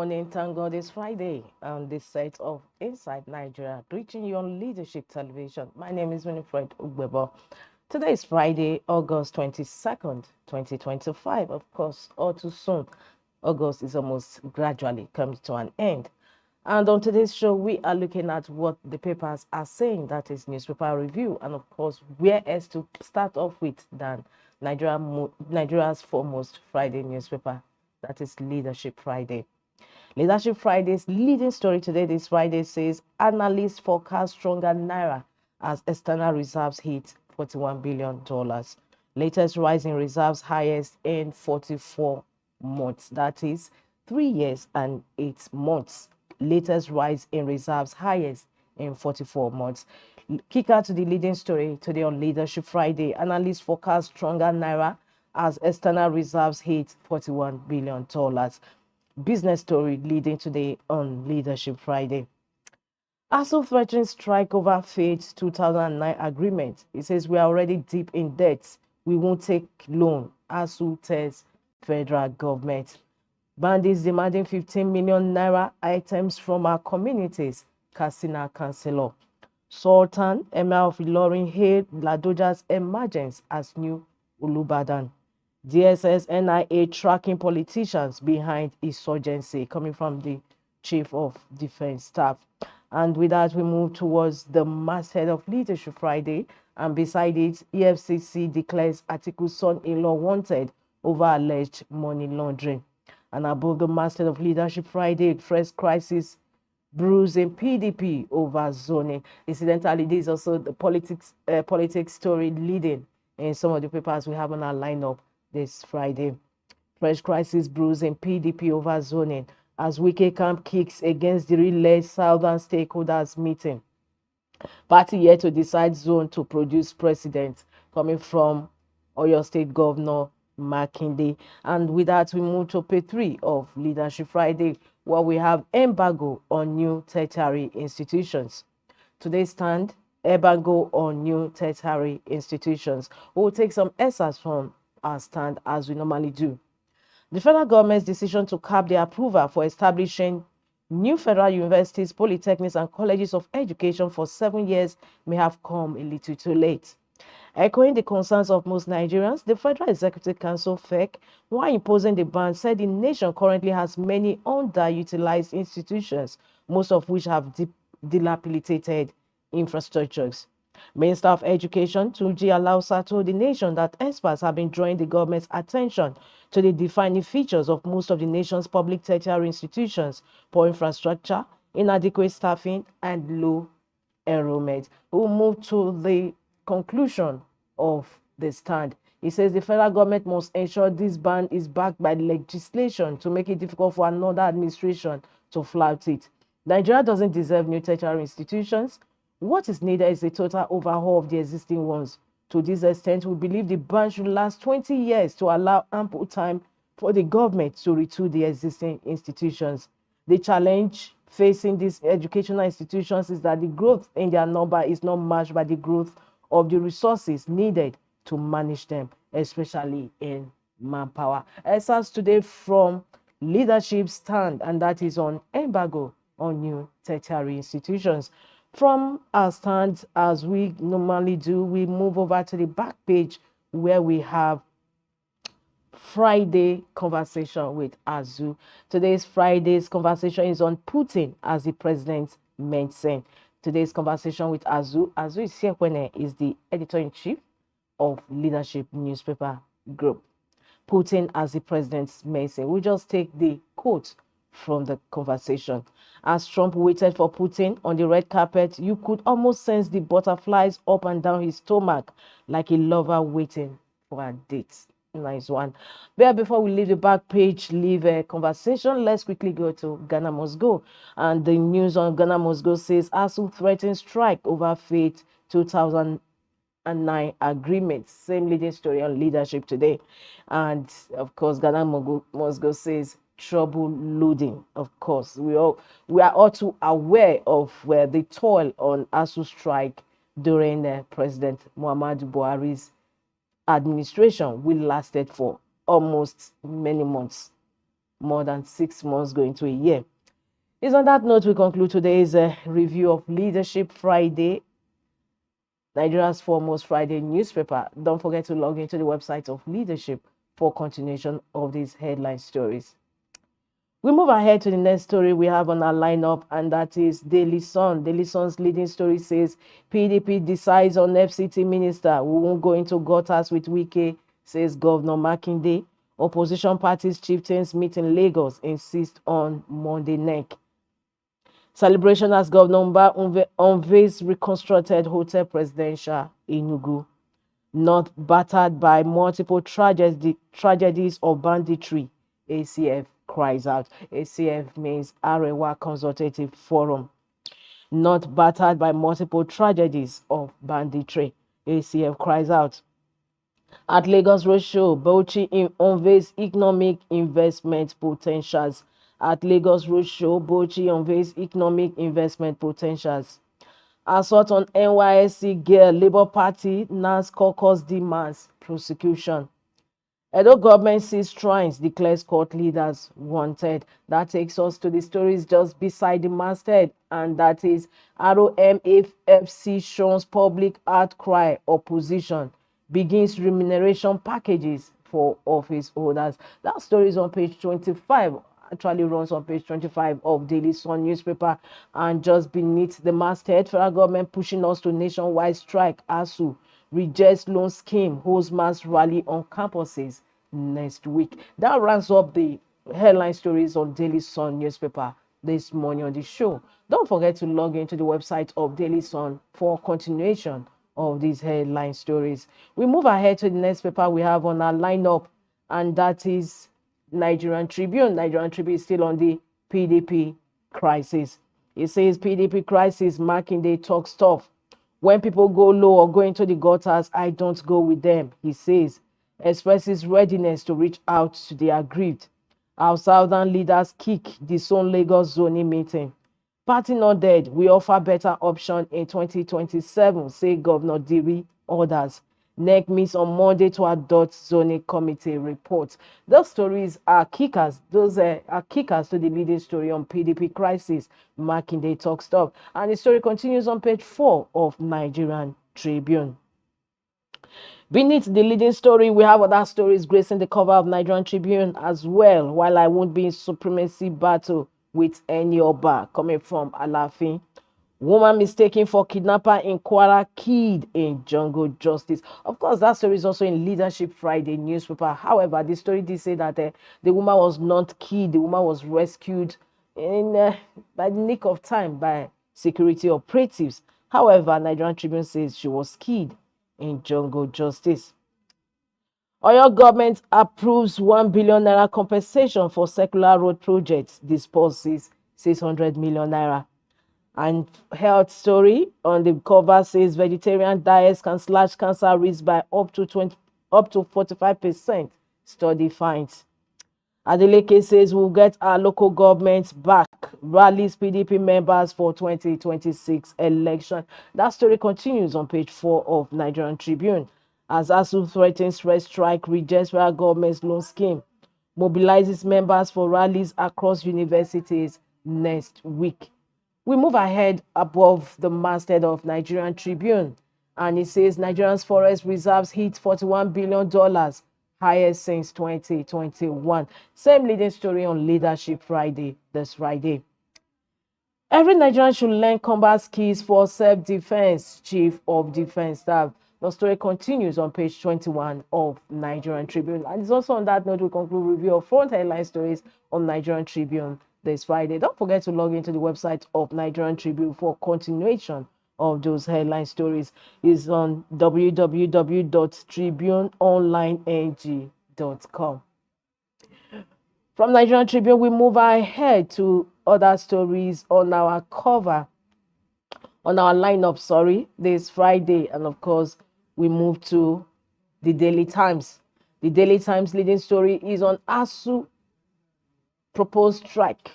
morning. Thank God it's Friday on this set of Inside Nigeria, reaching you on Leadership Television. My name is Winifred Ugbebo. Today is Friday, August 22nd, 2025. Of course, all too soon. August is almost gradually coming to an end. And on today's show, we are looking at what the papers are saying, that is newspaper review. And of course, where else to start off with than Nigeria's foremost Friday newspaper, that is Leadership Friday. Leadership Friday's leading story today, this Friday, says analysts forecast stronger Naira as external reserves hit $41 billion. Latest rise in reserves highest in 44 months. That is 3 years and 8 months. Latest rise in reserves highest in 44 months. Kicker to the leading story today on Leadership Friday. Analysts forecast stronger Naira as external reserves hit $41 billion. Business story leading today on Leadership Friday. ASU threatens strike over failed 2009 agreement. It says we are already deep in debt. We won't take loan. ASU tells federal government. Bandits demanding 15 million naira items from our communities. Katsina Councillor. Sultan Emir of Ilorin hailed Ladoja's emergence as new Olubadan. DSS NIA tracking politicians behind insurgency, coming from the Chief of Defense Staff. And with that, we move towards the masthead of Leadership Friday. And beside it, EFCC declares Atiku's son-in-law wanted over alleged money laundering. And above the masthead of Leadership Friday, fresh crisis brews in PDP over zoning. Incidentally, this is also the politics story leading in some of the papers we have on our lineup this Friday. Fresh crisis brews in PDP over zoning as Wike camp kicks against the relay Southern stakeholders meeting. Party yet to decide zone to produce president, coming from Oyo State Governor Makinde. And with that, we move to page 3 of Leadership Friday, where we have embargo on new tertiary institutions. Today's stand, embargo on new tertiary institutions. We'll take some excerpts from our stand as we normally do. The federal government's decision to cap the approval for establishing new federal universities, polytechnics, and colleges of education for 7 years may have come a little too late. Echoing the concerns of most Nigerians, the Federal Executive Council (FEC), while imposing the ban, said the nation currently has many underutilized institutions, most of which have dilapidated infrastructures. Minister of Education Tunji Alausa told the nation that experts have been drawing the government's attention to the defining features of most of the nation's public tertiary institutions: poor infrastructure, inadequate staffing, and low enrollment. We'll move to the conclusion of the stand. He says the federal government must ensure this ban is backed by legislation to make it difficult for another administration to flout it. Nigeria doesn't deserve new tertiary institutions. What is needed is a total overhaul of the existing ones. To this extent, we believe the ban should last 20 years to allow ample time for the government to retool the existing institutions. The challenge facing these educational institutions is that the growth in their number is not matched by the growth of the resources needed to manage them, especially in manpower. Excerpts today from Leadership Stand, and that is on embargo on new tertiary institutions. From our stand, as we normally do, we move over to the back page where we have Friday conversation with Azu. Friday's conversation is on Putin as the president's mention. Today's conversation with Azu. Azu Isiekwe is the editor-in-chief of Leadership Newspaper Group. Putin as the president's mention. We'll just take the quote from the conversation. As Trump waited for Putin on the red carpet, you could almost sense the butterflies up and down his stomach, like a lover waiting for a date. Nice one. But before we leave the back page, leave a conversation, let's quickly go to Ghana Must Go. And the news on Ghana Must Go says ASU threatens strike over failed 2009 agreement. Same leading story on Leadership today. And of course, Ghana Must Go says trouble loading. Of course, we are all too aware of where the toil on ASU strike during President Muhammadu Buhari's administration, which lasted for almost many months. more than 6 months going to a year. It's on that note we conclude today's review of Leadership Friday, Nigeria's foremost Friday newspaper. Don't forget to log into the website of Leadership for continuation of these headline stories. We move ahead to the next story we have on our lineup, and that is Daily Sun. Daily Sun's leading story says PDP decides on FCT minister. We won't go into gutters with Wike, says Governor Makinde. Opposition parties chieftains meet in Lagos, insist on Monday neck. Celebration as Governor Mba unveils reconstructed hotel presidential Enugu. Not battered by multiple tragedies of banditry, ACF cries out. ACF means Arewa Consultative Forum. Not battered by multiple tragedies of banditry, ACF cries out. At Lagos Roadshow, Bauchi unveils economic investment potentials. At Lagos Roadshow, Bauchi unveils economic investment potentials. Assault on NYSC girl, Labour Party, NAS caucus demands prosecution. Edo government sees shrines, declares court leaders wanted. That takes us to the stories just beside the masthead, and that is ROMFC shows public outcry, opposition begins remuneration packages for office holders. That story is on page 25. Actually runs on page 25 of Daily Sun newspaper, and just beneath the masthead, federal government pushing us to nationwide strike. ASU rejects loan scheme, holds mass rally on campuses next week. That rounds up the headline stories on Daily Sun newspaper this morning on the show. Don't forget to log into the website of Daily Sun for continuation of these headline stories. We move ahead to the next paper we have on our lineup, and that is Nigerian Tribune. Nigerian Tribune is still on the PDP crisis. It says PDP crisis, Makinde talks tough. When people go low or go into the gutters, I don't go with them, he says. Expresses readiness to reach out to the aggrieved. Our southern leaders kick the Son Lagos zoning meeting. Party not dead, we offer better option in 2027, say Governor Diri, others. NEC meets on Monday to adopt zoning committee report. Those stories are kickers. Those are kickers to the leading story on PDP crisis. Makinde talks tough. And the story continues on page 4 of Nigerian Tribune. Beneath the leading story, we have other stories gracing the cover of Nigerian Tribune as well. While I won't be in supremacy battle with any Oba, coming from Alafin. Woman mistaken for kidnapper in Kwara killed in jungle justice. Of course, that story is also in Leadership Friday newspaper. However, the story did say that the woman was not killed. The woman was rescued in by the nick of time by security operatives. However, Nigerian Tribune says she was killed in jungle justice. Oyo government approves 1 billion naira compensation for secular road projects. Disburses 600 million naira. And health story on the cover says vegetarian diets can slash cancer risk by up to 45%. Study finds. Adeleke says we'll get our local governments back. Rallies PDP members for 2026 election. That story continues on page 4 of Nigerian Tribune. As ASU threatens red strike, rejects federal government's loan scheme. Mobilizes members for rallies across universities next week. We move ahead above the masthead of Nigerian Tribune, and it says Nigeria's forest reserves hit $41 billion, highest since 2021. Same leading story on Leadership Friday this Friday. Every Nigerian should learn combat skills for self-defense, Chief of Defense Staff. The story continues on page 21 of Nigerian Tribune. And it's also on that note we conclude review of front headline stories on Nigerian Tribune this Friday. Don't forget to log into the website of Nigerian Tribune for continuation of those headline stories. It's on www.tribuneonlineng.com. From Nigerian Tribune, we move ahead to other stories on our cover, on our lineup, this Friday. And of course, we move to the Daily Times. The Daily Times leading story is on ASU proposed strike.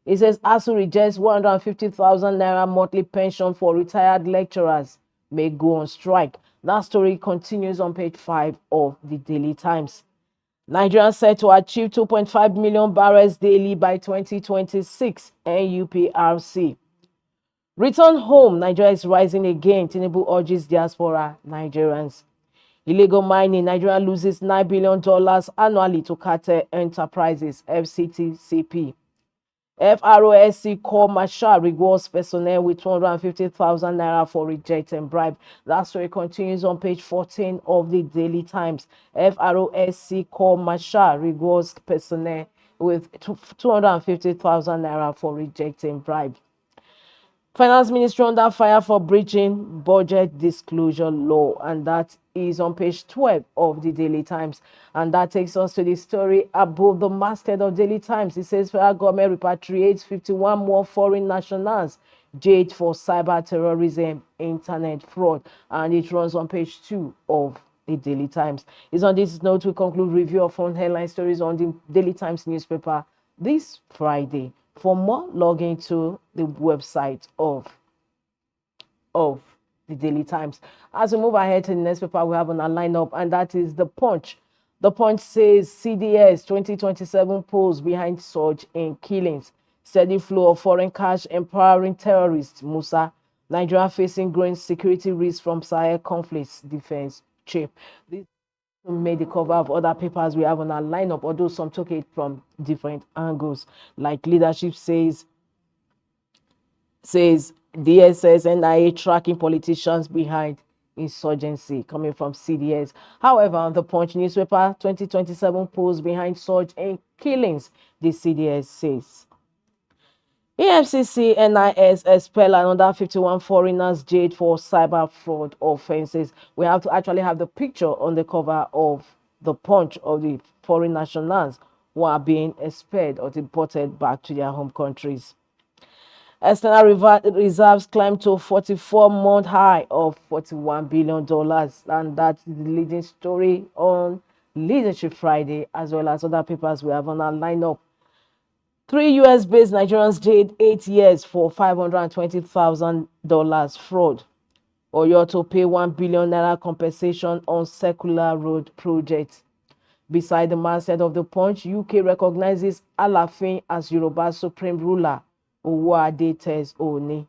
It says ASU rejects 150,000 naira monthly pension for retired lecturers may go on strike. That story continues on page 5 of the Daily Times. Nigeria set to achieve 2.5 million barrels daily by 2026, NUPRC. Return home, Nigeria is rising again, Tinubu urges diaspora Nigerians. Illegal mining, Nigeria loses $9 billion annually to cartel enterprises, FCTCP. FROSC core marshal rewards personnel with 250,000 naira for rejecting bribe. That story continues on page 14 of the Daily Times. FROSC core marshal rewards personnel with 250,000 naira for rejecting bribe. Finance Ministry under fire for breaching budget disclosure law, and that is on page 12 of the Daily Times. And that takes us to the story above the masthead of Daily Times. It says federal government repatriates 51 more foreign nationals jailed for cyber terrorism, internet fraud, and it runs on page 2 of the Daily Times. It's on this note we conclude review of front headline stories on the Daily Times newspaper this Friday. For more, log into the website of the Daily Times. As we move ahead to the next paper, we have on our lineup, and that is The Punch. The Punch says CDS 2027 polls behind surge in killings. Steady flow of foreign cash empowering terrorists. Musa. Nigeria facing growing security risks from Sahel conflicts. Defense chief. This made the cover of other papers we have on our lineup, although some took it from different angles. Like Leadership says DSS NIA tracking politicians behind insurgency, coming from CDS. However, on the Punch newspaper, 2027 polls behind surge in killings, the CDS says. EFCC NIS expel another 51 foreigners jailed for cyber fraud offenses. We have to actually have the picture on the cover of the Punch of the foreign nationals who are being expelled or deported back to their home countries. External reserves climbed to 44-month high of $41 billion, and that's the leading story on Leadership Friday, as well as other papers we have on our lineup. 3 US-based Nigerians jailed 8 years for $520,000 fraud. Oyo to pay 1 billion naira compensation on circular road project. Beside the masthead of the Punch, UK recognizes Alafin as Yoruba's supreme ruler. Owode tells Oni.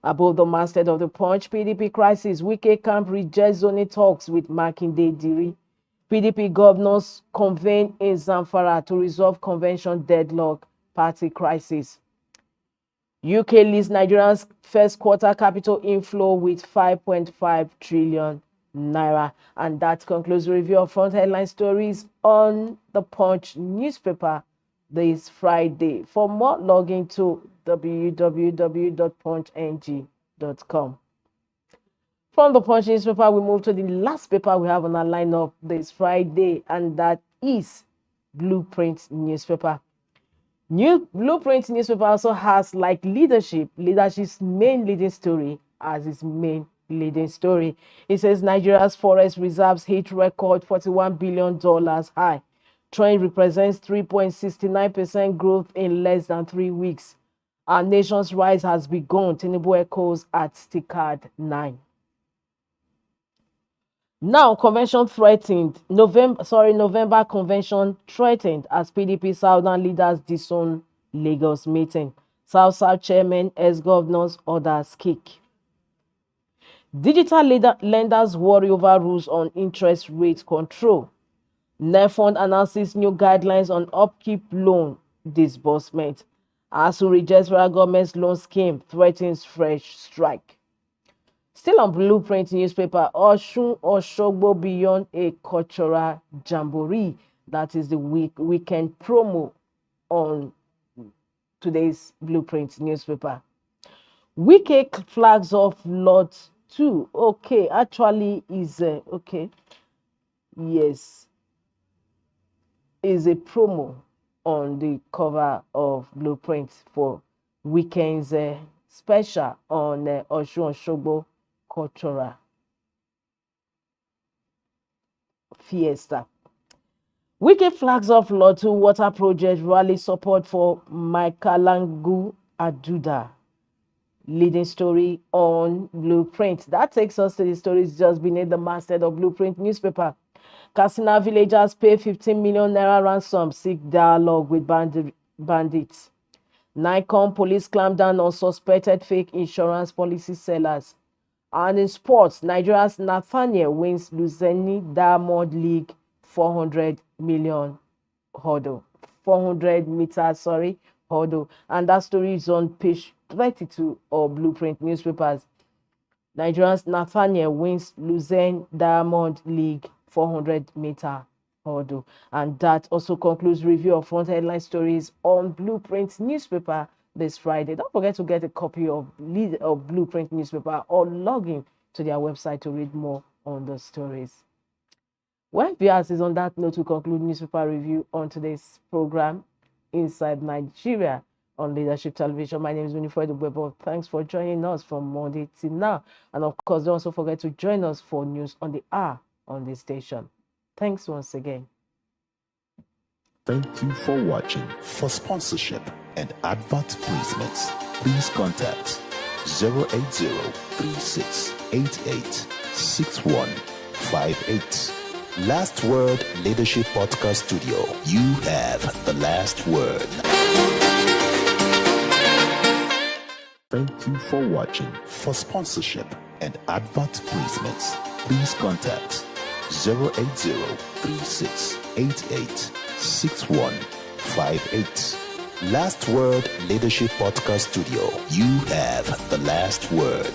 Above the masthead of the Punch, PDP crisis. Wike camp rejects zoning talks with Makinde Diri. PDP governors convene in Zamfara to resolve convention deadlock, party crisis. UK lists Nigeria's first quarter capital inflow with 5.5 trillion naira. And that concludes the review of front headline stories on the Punch newspaper this Friday. For more, log into www.punchng.com. From the Punch newspaper, we move to the last paper we have on our lineup this Friday, and that is Blueprint newspaper. Blueprint newspaper also has, like Leadership's main leading story as its main leading story. It says Nigeria's forest reserves hit record $41 billion high. Trend represents 3.69% growth in less than 3 weeks. Our nation's rise has begun, Tinubu echoes at Stickard 9. Now, convention threatened. November convention threatened as PDP Southern leaders disown Lagos meeting. South chairman, ex-governors, others kick. Digital lenders worry over rules on interest rate control. NEFund announces new guidelines on upkeep loan disbursement. ASU rejects federal government's loan scheme, threatens fresh strike. Still on Blueprint newspaper, Osun Osogbo beyond a cultural jamboree. That is the weekend promo on today's Blueprint newspaper. Wike flags off lot 2. Okay, actually is okay. Yes, is a promo on the cover of Blueprint for weekend's special on Osun Osogbo cultural fiesta. Wike flags off Lot 2 water project rally support for Mikalangu Aduda. Leading story on Blueprint. That takes us to the stories just beneath the masthead of Blueprint newspaper. Katsina villagers pay 15 million naira ransom, seek dialogue with bandits. Nikon police clamp down on suspected fake insurance policy sellers. And in sports, Nigeria's Nathaniel wins Luzeni Diamond League 400 million hurdle. 400 meters, hurdle. And that story is on page 32 of Blueprint newspapers. Nigeria's Nathaniel wins Luzern Diamond League 400-meter hurdle. And that also concludes review of front headline stories on Blueprint newspaper this Friday. Don't forget to get a copy of Blueprint newspaper or log in to their website to read more on the stories. Well, viewers, is on that note to conclude newspaper review on today's program, Inside Nigeria, on Leadership Television. My name is Winifred Ugbebo. Thanks for joining us from Monday till now. And of course, don't also forget to join us for news on the hour on this station. Thanks once again. Thank you for watching. For sponsorship and advert placements, please contact 080-3688-6158. Last Word Leadership Podcast Studio. You have the last word. Thank you for watching. For sponsorship and advert placements, please contact 080-3688-6158. Last Word Leadership Podcast Studio. You have the last word.